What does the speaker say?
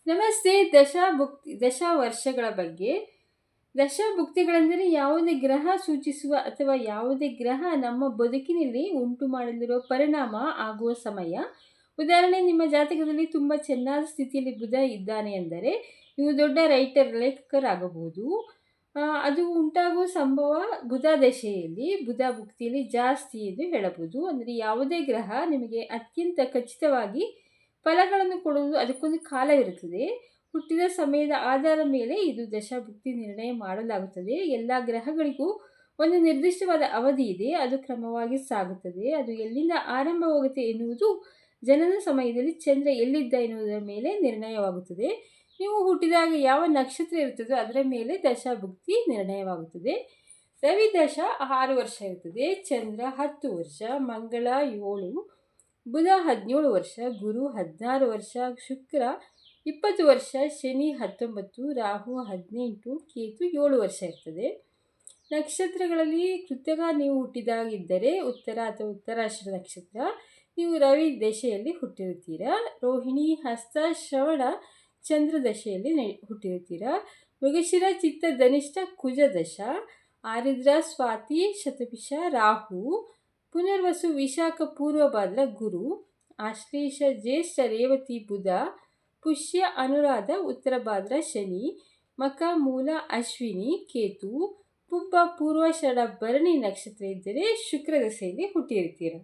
ನಮಸ್ತೆ. ದಶ ವರ್ಷಗಳ ಬಗ್ಗೆ. ದಶಭುಕ್ತಿಗಳೆಂದರೆ ಯಾವುದೇ ಗ್ರಹ ಸೂಚಿಸುವ ಅಥವಾ ಯಾವುದೇ ಗ್ರಹ ನಮ್ಮ ಬದುಕಿನಲ್ಲಿ ಉಂಟು ಮಾಡಲಿರುವ ಪರಿಣಾಮ ಆಗುವ ಸಮಯ. ಉದಾಹರಣೆ, ನಿಮ್ಮ ಜಾತಕದಲ್ಲಿ ತುಂಬ ಚೆನ್ನಾದ ಸ್ಥಿತಿಯಲ್ಲಿ ಬುಧ ಇದ್ದಾನೆ ಎಂದರೆ ನೀವು ದೊಡ್ಡ ಲೇಖಕರಾಗಬಹುದು. ಅದು ಉಂಟಾಗುವ ಸಂಭವ ಬುಧ ದಶೆಯಲ್ಲಿ, ಬುಧ ಭುಕ್ತಿಯಲ್ಲಿ ಜಾಸ್ತಿ ಎಂದು ಹೇಳಬಹುದು. ಅಂದರೆ ಯಾವುದೇ ಗ್ರಹ ನಿಮಗೆ ಅತ್ಯಂತ ಖಚಿತವಾಗಿ ಫಲಗಳನ್ನು ಕೊಡುವುದು ಅದಕ್ಕೊಂದು ಕಾಲವಿರುತ್ತದೆ. ಹುಟ್ಟಿದ ಸಮಯದ ಆಧಾರದ ಮೇಲೆ ಇದು ದಶಾಭುಕ್ತಿ ನಿರ್ಣಯ ಮಾಡಲಾಗುತ್ತದೆ. ಎಲ್ಲ ಗ್ರಹಗಳಿಗೂ ಒಂದು ನಿರ್ದಿಷ್ಟವಾದ ಅವಧಿ ಇದೆ, ಅದು ಕ್ರಮವಾಗಿ ಸಾಗುತ್ತದೆ. ಅದು ಎಲ್ಲಿಂದ ಆರಂಭವಾಗುತ್ತೆ ಎನ್ನುವುದು ಜನನ ಸಮಯದಲ್ಲಿ ಚಂದ್ರ ಎಲ್ಲಿದ್ದ ಎನ್ನುವುದರ ಮೇಲೆ ನಿರ್ಣಯವಾಗುತ್ತದೆ. ನೀವು ಹುಟ್ಟಿದಾಗ ಯಾವ ನಕ್ಷತ್ರ ಇರುತ್ತದೋ ಅದರ ಮೇಲೆ ದಶಾಭುಕ್ತಿ ನಿರ್ಣಯವಾಗುತ್ತದೆ. ರವಿ ದಶ 6 ವರ್ಷ ಇರುತ್ತದೆ, ಚಂದ್ರ 10 ವರ್ಷ, ಮಂಗಳ 7, ಬುಧ 17 ವರ್ಷ, ಗುರು 16 ವರ್ಷ, ಶುಕ್ರ 20 ವರ್ಷ, ಶನಿ 19, ರಾಹು 18, ಕೇತು 7 ವರ್ಷ ಇರ್ತದೆ. ನಕ್ಷತ್ರಗಳಲ್ಲಿ ಕೃತಿಕ ನೀವು ಹುಟ್ಟಿದಾಗಿದ್ದರೆ ಉತ್ತರ ಅಥವಾ ಉತ್ತರಾಷಾಢ ನಕ್ಷತ್ರ, ನೀವು ರವಿ ದಶೆಯಲ್ಲಿ ಹುಟ್ಟಿರುತ್ತೀರಾ. ರೋಹಿಣಿ, ಹಸ್ತ, ಶ್ರವಣ ಚಂದ್ರ ದಶೆಯಲ್ಲಿ ಹುಟ್ಟಿರುತ್ತೀರಾ. ಮೃಗಶಿರ, ಚಿತ್ತ, ಧನಿಷ್ಠ ಕುಜ ದಶ. ಆರಿದ್ರ, ಸ್ವಾತಿ, ಶತಭಿಷ ರಾಹು. ಪುನರ್ವಸು, ವಿಶಾಖ, ಪೂರ್ವಭಾದ್ರ ಗುರು. ಆಶ್ಲೇಷ, ಜ್ಯೇಷ್ಠ, ರೇವತಿ ಬುಧ. ಪುಷ್ಯ, ಅನುರಾಧ, ಉತ್ತರಭಾದ್ರ ಶನಿ. ಮಕ, ಮೂಲ, ಅಶ್ವಿನಿ ಕೇತು. ಪುಬ್ಬ, ಪೂರ್ವಾಷಾಢ, ಭರಣಿ ನಕ್ಷತ್ರ ಇದ್ದರೆ ಶುಕ್ರ ದಶೆಯಲ್ಲಿ ಹುಟ್ಟಿರ್ತೀರ.